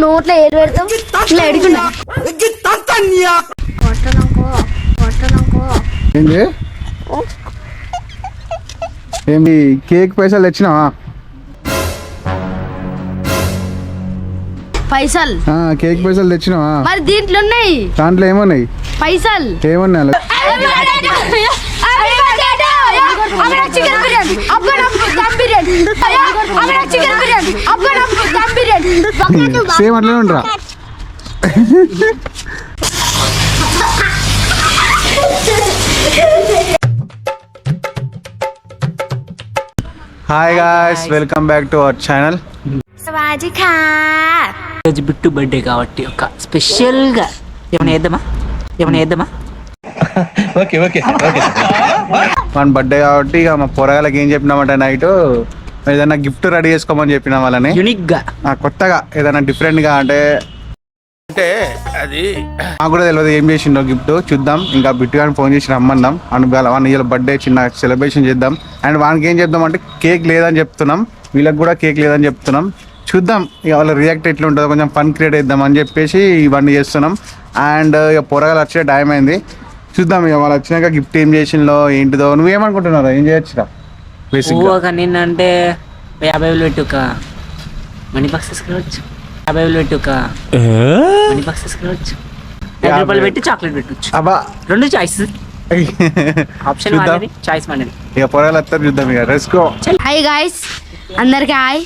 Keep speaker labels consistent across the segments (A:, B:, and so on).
A: నోట్లో ఏరు పెడతాం ఇట్లా ఎడుకున్నా
B: ఏంది ఏంది కేక్ పైసలు తెచ్చినావా?
A: పైసలు
B: కేక్ పైసలు తెచ్చినావా?
A: మరి దీంట్లో ఉన్నాయి.
B: దాంట్లో ఏమున్నాయి?
A: పైసలు
B: ఏమున్నాయి? సేమ్ అట్లనే ఉండరా? Hi guys, welcome back to our channel.
A: సవాజీ ఖా
C: రోజు బిట్టు బర్త్డే కాబట్టి ఒక స్పెషల్ గా ఏమైనా వేద్దామా
B: మన బర్త్డే కాబట్టి ఇక మా పొరగాలకి ఏం చెప్పినామంటే నైట్ ఏదైనా గిఫ్ట్ రెడీ చేసుకోమని చెప్పిన వాళ్ళని
C: యూనిక్ గా
B: కొత్తగా ఏదైనా డిఫరెంట్ గా అంటే అది నాకు కూడా తెలియదు ఏం చేసిండో గిఫ్ట్. చూద్దాం. ఇంకా బిట్టు కానీ ఫోన్ చేసి రమ్మందాం. వాని ఇలా బర్త్డే చిన్న సెలబ్రేషన్ చేద్దాం. అండ్ వానికి ఏం చేద్దాం అంటే కేక్ లేదని చెప్తున్నాం, వీళ్ళకి కూడా కేక్ లేదని చెప్తున్నాం. చూద్దాం ఇక వాళ్ళ రియాక్ట్ ఎట్లా ఉంటుందో, కొంచెం ఫన్ క్రియేట్ చేద్దాం అని చెప్పేసి ఇవన్నీ చేస్తున్నాం. అండ్ ఇక పొరగాలు వచ్చే టైం అయింది. చూద్దాం ఇక వాళ్ళు వచ్చినాక గిఫ్ట్ ఏం చేసిందో ఏంటిదో. నువ్వేమనుకుంటున్నావు? ఏం చేయొచ్చురా?
C: బేసిక్గా నిన్నంటే 50,000 పెట్టి ఒక మనీ బాక్స్ తీసుకురావచ్చు. 50,000 పెట్టి ఒక మనీ బాక్స్ తీసుకురావచ్చు. 5 రూపాయలు పెట్టి చాక్లెట్ పెట్టచ్చు.
B: అబ్బా,
C: రెండు చాయిస్ ఆప్షన్ వాడేది, చాయిస్ మనది.
B: ఇక పొరగాలు వస్తారు, చూద్దాం ఇక. రెస్కో.
A: హాయ్ గాయ్స్, అందరికి hi.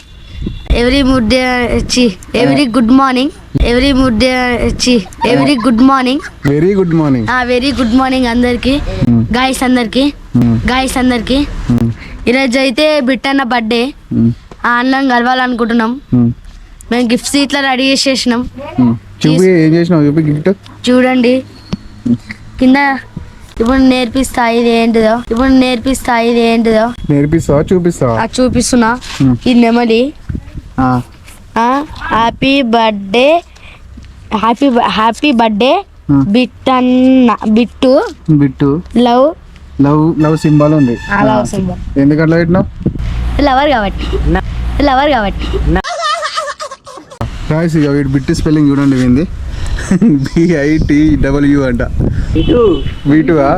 A: Every good morning very good morning very good morning అందరికి గాయస్ అందరికి. ఈరోజు అయితే బిట్టన్న బర్త్డే. అన్నం కలవాలనుకుంటున్నాం. మేము గిఫ్ట్స్ ఇట్లా రెడీ చేసేసినాం. చూడండి కింద. ఇప్పుడు నేర్పిస్తా ఇది ఏంటిదో. చూపిస్తున్నా. ఇది నెమలి. Happy birthday Bittu.
B: Love symbol ఉంది. ఎందుకట్లా పెట్టినావు?
A: లవర్ కాబట్టి.
B: వీటి బిట్టు స్పెల్లింగ్ చూడండి. ఏంది? BITW అంట. వీటువా?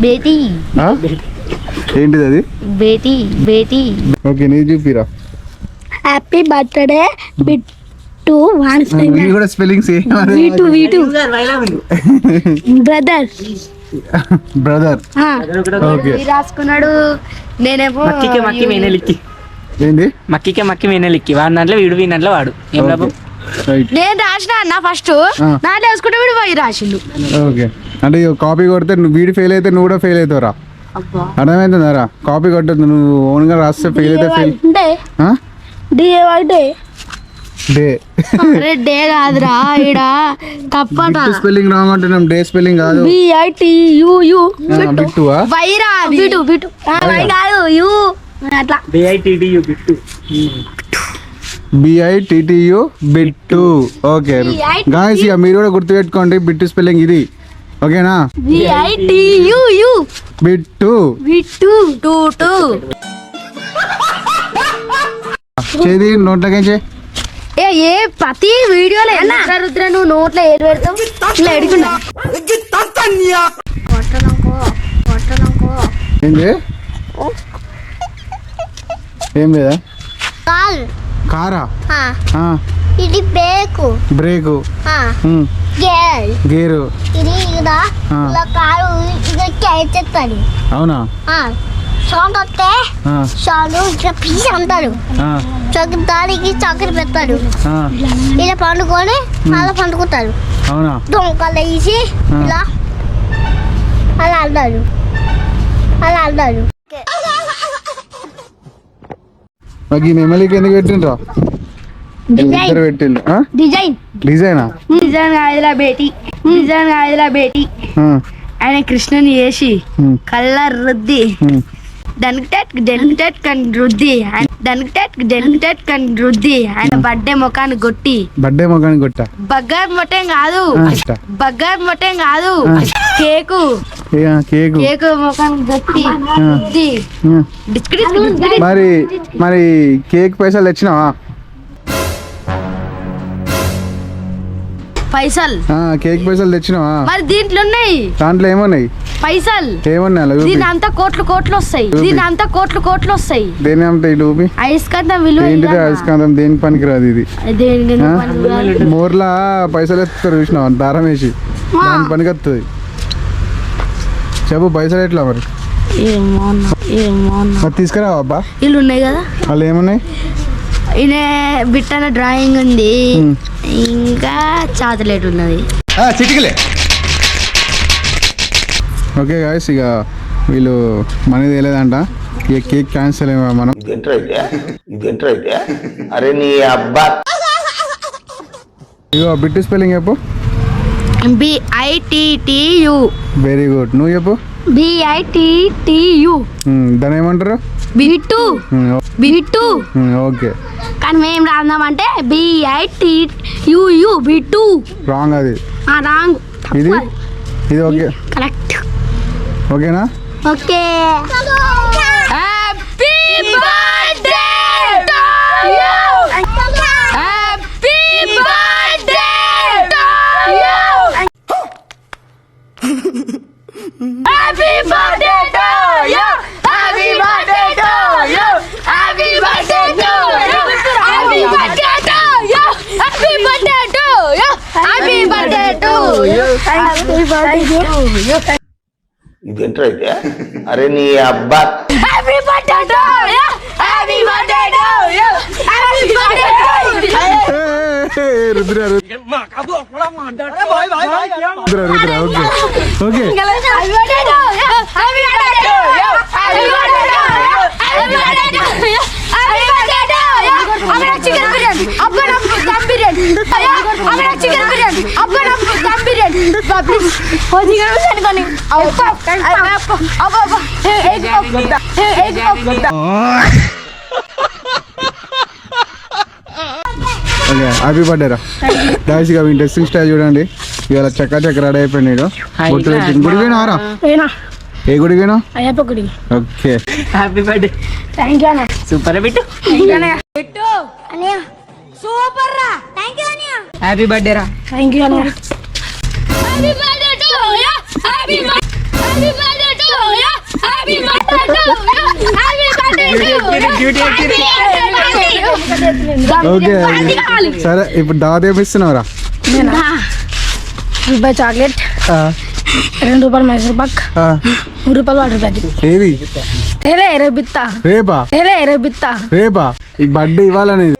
A: బేటీ.
B: ఏంటిది అది?
A: బేటీ.
B: ఓకే, నీ చూపిరా.
A: Happy birthday Bittu.
B: కూడా స్పెల్లింగ్స్
A: వీటు బ్రదర్.
B: ఓకే,
A: రాసుకున్నాడు. నేనేమో
B: ఏంది
C: మక్కి మేనలిక్కి. వాడి దాంట్లో వీడు, వీడి దాంట్లో వాడు. ఏం లాభం?
A: నేను రాసిన అన్న ఫస్ట్ నాట్లో వేసుకుంటే వీడు పోయి రాసిండు.
B: ఓకే, అంటే కాపీ కొడితే వీడు ఫెయిల్ అయితే నువ్వు కూడా ఫెయిల్ అవుతావురా. అర్థమవుతుందారా? కాపీ కొట్టద్దు. నువ్వు ఓన్ గా రాస్తే ఫెయిల్ అయితే ఫెయిల్.
A: డే కాదురా, ఈడ తప్పట.
B: స్పెల్లింగ్ రాంగ్ అంటున్నాం. డే స్పెల్లింగ్ కాదు.
A: BITUU.
B: బిట్టువా?
A: వైరా బిటు వై కాదు యు అట్లా.
C: BITTU Bittu.
B: BITTU Bittu. Okay guys, ఇక మీరు కూడా గుర్తుపెట్టుకోండి బిట్టు స్పెల్లింగ్ ఇది. ఓకేనా?
A: BITUU
B: బిట్టు.
A: టూ
B: చేది నోట్లకి.
A: ఏ ప్రతి వీడియోలో రుద్ర నువ్వు నోట్లో ఏరు పెడతాం ఇట్లా ఎడుకున్నా.
B: ఏంది? ఏం లేదా? కారా?
A: ఇది
B: బ్రేకు. గేరు. అవునా?
A: సౌండ్ వస్తే చాలు ఇట్లా పీస్ అంటాడు. దానికి చక్కెర పెడతాడు. ఇలా పండుకొని అలా పండుకుంటాడు.
B: అవునా?
A: దొంగలు వేసి ఇలా అలా అంటాడు.
B: ఈ నెమలికి ఎందుకు పెట్టిండ్రా? పెట్టిండు. డిజైనా?
A: డిజైన్ కాదులా బేటీ. ఆయన కృష్ణుని వేసి కలర్ రుద్ది దానికి రుద్ది ఆయన బర్త్డే ముఖాన్ని కొట్టి. బగ్గర్ మొట్టం కాదు కేకు ముఖాన్ని కొట్టి.
B: మరి కేక్ పైసలు తెచ్చినావా?
A: పైసలు
B: కేక్ పైసలు తెచ్చినావా?
A: మరి దీంట్లో ఉన్నాయి.
B: దాంట్లో ఏమన్నాయి
A: పైసలు?
B: ఏమన్నా
A: దీని అంతా కోట్లు వస్తాయి. దీని అంతా కోట్లు వస్తాయి.
B: దేని అమ్ముతాయి లూపి?
A: అయస్కాంతం విలువ
B: ఏంటిది అయస్కాంతం? దేనికి పనికిరాదు ఇది.
A: దేనికి
B: మోర్లా పైసలు ఎత్తుతారు చూసినావా దారం వేసి, దానికి పనికి వస్తుంది. చెప్పు పైసలు ఎట్లా మరి? మరి తీసుకురావా అబ్బా?
A: ఇల్లు ఉన్నాయి కదా,
B: వాళ్ళు ఏమున్నాయి?
A: ఈయన బిట్టన డ్రాయింగ్ ఉంది, ఇంకా చాక్లెట్ ఉన్నది.
B: ఓకే గాయస్, ఇక వీళ్ళు మనీ తేలేదంట, ఇక కేక్ క్యాన్సిల్ అయ్యా మనం.
D: అరే నీ అబ్బా.
B: ఇగో బిట్టు స్పెల్లింగ్ చెప్పు.
A: BITTU.
B: Very good. నువ్వు చెప్పు.
A: BITTU.
B: దాని ఏమంటారు?
A: బిట్టు.
B: ఓకే,
A: కానీ మేము రాద్దామంటే BITUU బిట్టు.
B: రాంగ్ అది.
A: రాంగ్.
B: ఇది ఓకే,
A: కరెక్ట్.
B: ఓకేనా?
A: Okay. Happy birthday to you. Happy birthday to you. Happy birthday to you. Happy birthday to you. Happy birthday to you. Happy birthday to you. Happy birthday to you. Happy birthday to you. Happy birthday to you.
D: ఇదేంటైతే? అరే నీ అబ్బా.
A: Happy birthday to you. Happy birthday to you. Happy birthday to you.
B: Rudra okay okay.
A: Happy birthday to you. Happy birthday to you. Happy birthday to you. Happy birthday to you. Happy birthday to you. అమరా chicken biryani, అబ్బా దమ్ బిర్యానీ. అమరా chicken biryani, అబ్బా dum biryani. Please ఓ chicken biryani కొని. అబ్బా అబ్బా egg
B: okay, happy birthday రా guys. ఇక టెస్టింగ్ స్టైల్ చూడండి, ఇవాళ చక్క రెడీ అయిపోయింది. గుర్తు పెట్టింది. గుడి పోయినారా? ఏ గుడి పోయినా?
A: అయ్యప్ప గుడి.
B: Okay,
C: happy birthday.
A: Thank you అన్న.
C: సూపర్ బిట్టు.
A: బిట్టు అన్నయ్య సూపర్ రా. థ్యాంక్ యూ అన్నయ్య.
C: హ్యాపీ బర్త్డే రా.
A: థ్యాంక్ యూ అన్నయ్య. Happy birthday to you. Happy birthday to you. Happy birthday to you. Happy birthday to you.
B: Okay సరే, ఇప్పుడు దావత్ ఏమిస్తున్నావురా?
A: రూపాయి chocolate, ₹2 Mysore pak, ₹3 water packet.
B: ఏది
A: రేపిత్తా.
B: రేపా? రేపా? ఈ బర్త్డే ఇవ్వాలనేది.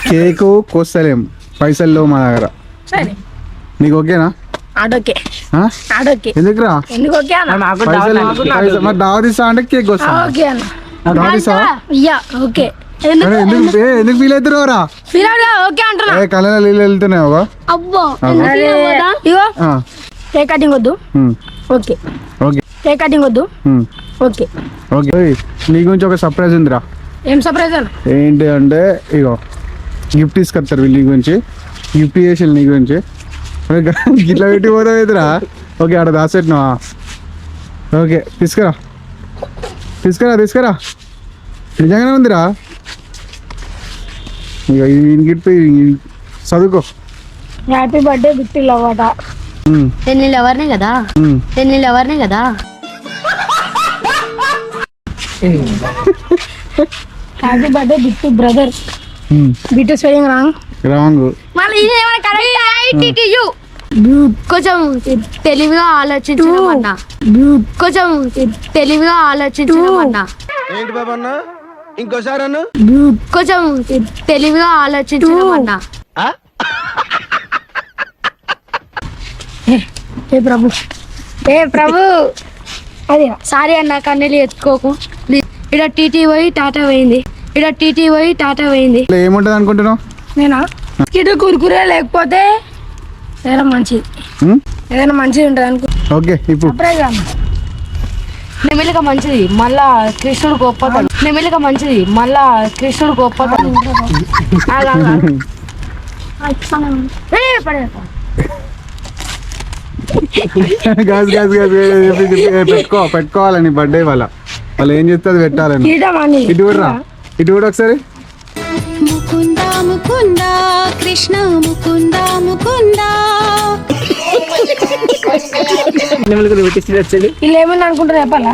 B: కేకు కోస్తలేం, పైసలు లేవు మా దగ్గర.
A: సరే
B: నీకు ఓకేనా?
A: ఆడోకే.
B: ఆ?
A: ఆడోకే.
B: ఎందుకురా?
A: ఎందుకు ఓకే అన్న?
B: పైసలు మరి దావత్ ఇస్తా అంటే కేక్ వస్తా.
A: ఓకే అన్న.
B: దావత్ ఇస్తా?
A: Yeah okay.
B: ఎందుకు ఫీల్ అవుతున్నావురా?
A: ఫీల్ అవులా? ఓకే అంటున్నా.
B: కళ్ళలో నీళ్ళు వెళ్తున్నావు.
A: అబ్బో ఇగో కేక్ కటింగ్ వద్దు. ఓకే
B: ఓకే,
A: కేక్ కటింగ్ వద్దు. Okay
B: okay. నీ గురించి ఒక సర్ప్రైజ్ ఉందిరా.
A: ఏం సర్ప్రైజ్ అన్న?
B: ఏంటి అంటే ఇగో గిఫ్ట్ తీసుకొస్తారు వీళ్ళు నీ గురించి. గిఫ్ట్ చేసి నీ గురించి ఇట్లా పెట్టి పోతావు ఎదురా. ఓకే, ఆడ దాచెట్టినావా? ఓకే, తీసుకురా. నిజంగానే ఉందిరా. ఇక ఇది గిఫ్ట్ చదువుకో.
A: హ్యాపీ బర్త్డే బిట్టి లవ్వట. నేను ఎవరిని కదా. Happy birthday Bittu brother. Bittu spelling
B: wrong.
A: కొంచెం తెలివిగా ఆలోచించమన్నా.
D: ఏంటి బాబా అన్న? ఇంకోసారి అన్న.
A: కొంచెం తెలివిగా ఆలోచించమన్నా. ఏ ప్రభు అదే సారీ అన్న, కన్నెలు ఎత్తుకోకు. ఇక్కడ టీటీ పోయి టాటా పోయింది.
B: ఏముంటది అనుకుంటున్నావు?
A: నేనా ఇటు కురుకురే లేకపోతే ఏదైనా మంచిది ఉంటుంది అనుకో.
B: ఓకే, ఇప్పుడు
A: నెమిలిక మంచిది మళ్ళా కృష్ణుడు గొప్పతాడు.
B: పెట్టుకోవాలని బర్త్డే వాళ్ళు ఏం చెప్తే అది పెట్టాలని. ఇటు కూడా ఒకసారి.
E: ముకుందా ముకుందా కృష్ణ ముకుందా
C: మిల్క్ పెట్టించి వచ్చేది.
A: వీళ్ళు ఏమని అనుకుంటారు చెప్పాలా?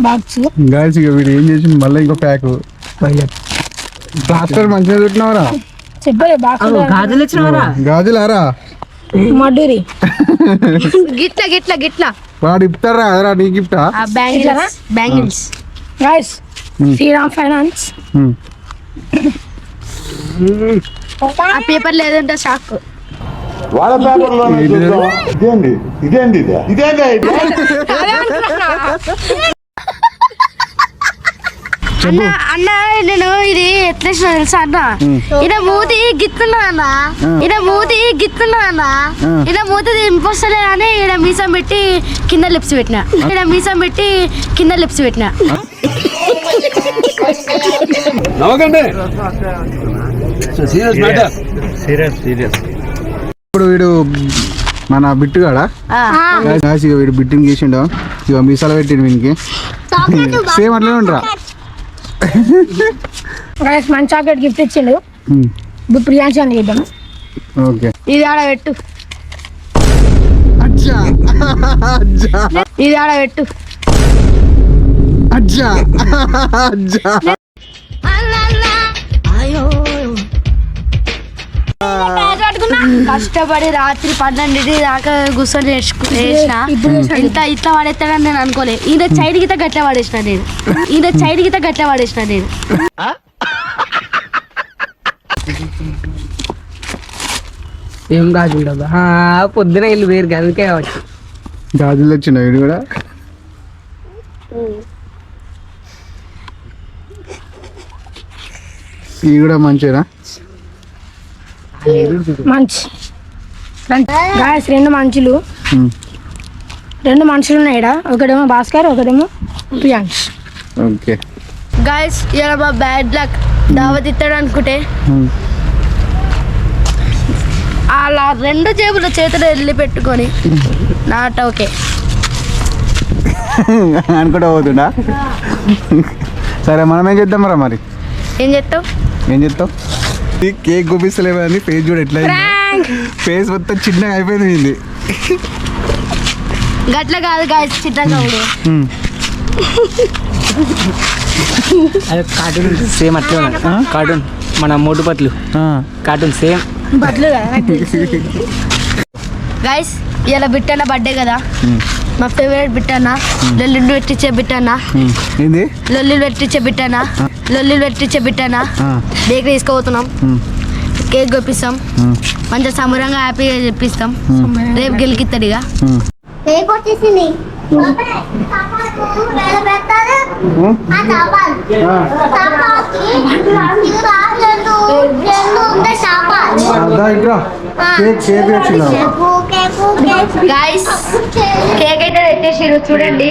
A: బాక్స్
B: గాయస్ ఇక వీడు ఏం చేసింది మళ్ళీ ఇంకో ప్యాక్ ప్లాస్టర్ మంచిగా పెట్టినవరా
A: చెప్పలే బాక్స్
C: గాజులు వచ్చినవరా?
B: గాజులారా
A: మధురి గిట్ల గిట్ల గిట్ల
B: వాడు ఇప్తారా అదరా నీ గిఫ్టా
A: బ్యాంగిల్స్ గైస్ శ్రీరామ్ ఫైనాన్స్ ఆ పేపర్ లేదంటే షాక్
E: వాళ్ళ పేపర్లో ఇదేంటి ఇదేంటి ఇదేంటి
A: అన్న అన్న నేను ఇది ఎట్లా తెలుసా అన్న ఇడ మూతి గిత్తున్నా అన్న ఇడ మూతి గిత్తున్నా అన్న ఇడ మూతి ఇంపోస్తలే అని ఇడ మీసం పెట్టి కింద లిప్స్ పెట్టిన ఇడ మీసం పెట్టి కింద లిప్స్ పెట్టిన
B: ఇప్పుడు వీడు మన బిట్టుగాడా ఇక వీడు బిట్టింగ్ చేసిండు ఇక మీసాలు పెట్టిండు వీనికి సేమ్ అట్లనే ఉండరా
A: మన చాక్లెట్ గిఫ్ట్ ఇచ్చిండు ఇప్పుడు ప్రియాంశ అని ఇద్దాం
B: ఓకే
A: ఇది ఆడ పెట్టు
B: అజ్జా అజ్జా
A: ఇది ఆడ పెట్టు
B: అజ్జా అజ్జా
A: కష్టపడి రాత్రి 12 దాకా కూర్చొని వేసిన ఇంత ఇట్లా పడేస్తాడని నేను అనుకోలే ఈయన చైడ్ గిత గట్ల పడేసిన నేను
C: ఏం గాజులు డబ్బా పొద్దున ఇల్లు వేరు గదికే కావచ్చు.
B: గాజులు వచ్చిన వీడు కూడా ఇవి కూడా మంచిగా
A: మంచి గాయస్ రెండు మనుషులు ఉన్నాయి ఈడ. ఒకడేమో భాస్కర్ ఒకడేమో ప్రియాంష్.
B: ఓకే
A: గాయస్ ఇలా మా బ్యాడ్ లక్ దావత్ ఇస్తాడు అనుకుంటే అలా 2 జేబుల చేతులు వెళ్ళి పెట్టుకొని నాట్ ఓకే
B: అనుకుంటా పోతుండా సరే మనం ఏం చేద్దాం రా మరి
A: ఏం చెప్తావు
B: కేక్ చూపిస్తలేవు అని ఫేస్ చూడ ఎట్లా ఫేస్ మొత్తం చిన్నగా అయిపోయింది
A: గట్ల కాదు గాయస్ చిన్నగా కూడా
C: అదే కార్టూన్ సేమ్ అట్లే ఉన్నాయి. కార్టూన్ మన మోటు పట్లు కార్టూన్ సేమ్
A: బట్లు గైస్ ఇలా బిట్టన్న బర్త్డే కదా మా ఫేవరెట్ బిట్టన్న లొల్లిలు పెట్టించే బిట్టన్న
B: ఏంది
A: లొల్లిలు పెట్టించే బిట్టన్న బేకరీ తీసుకోబోతున్నాం కేక్ కొప్పిస్తాం మంచిగా సమరంగా హ్యాపీగా చెప్పిస్తాం రేపు గెలికిస్తాడు ఇక
F: కేక్ వచ్చేసింది
A: గైస్ కేక్ అయితే పెట్టేసిరు చూడండి.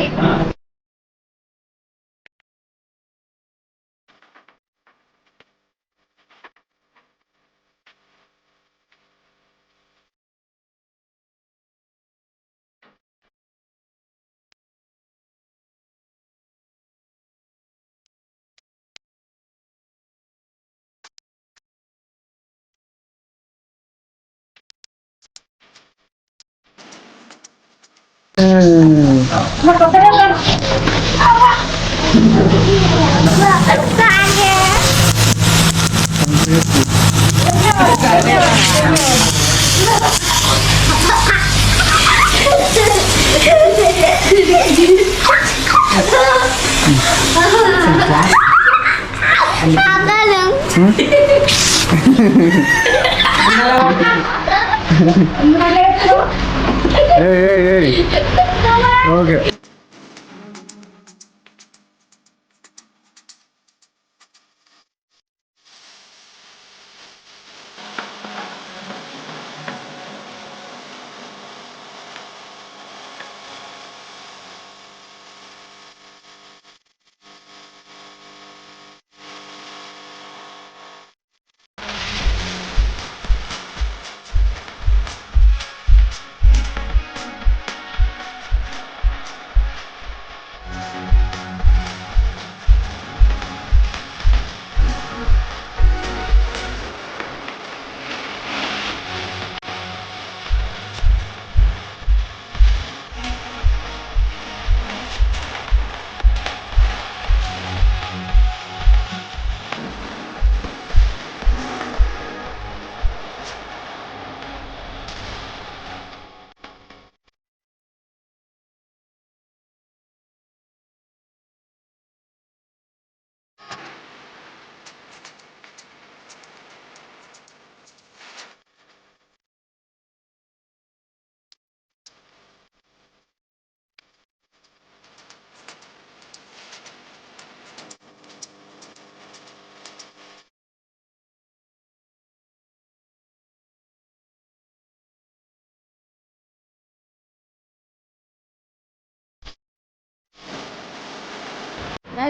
B: ఓకే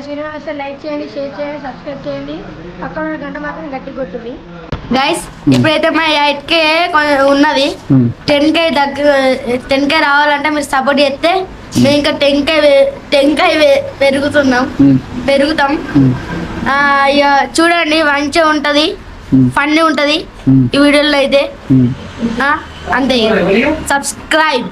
A: వీడియో లైక్ చేయండి, షేర్ చేయండి, సబ్స్క్రైబ్ చేయండి, పక్కన ఉన్న గంట మాత్రం గట్టి కొట్టుది. గైస్ ఇప్పుడైతే మా 8K ఉన్నది. 10K రావాలంటే మీరు సపోర్ట్ చేస్తే మేము ఇంకా 10K పెరుగుతాం. ఇక చూడండి, మంచిగా ఉంటది, ఫన్నీ ఉంటది ఈ వీడియోలో అయితే. అంతే, సబ్స్క్రైబ్.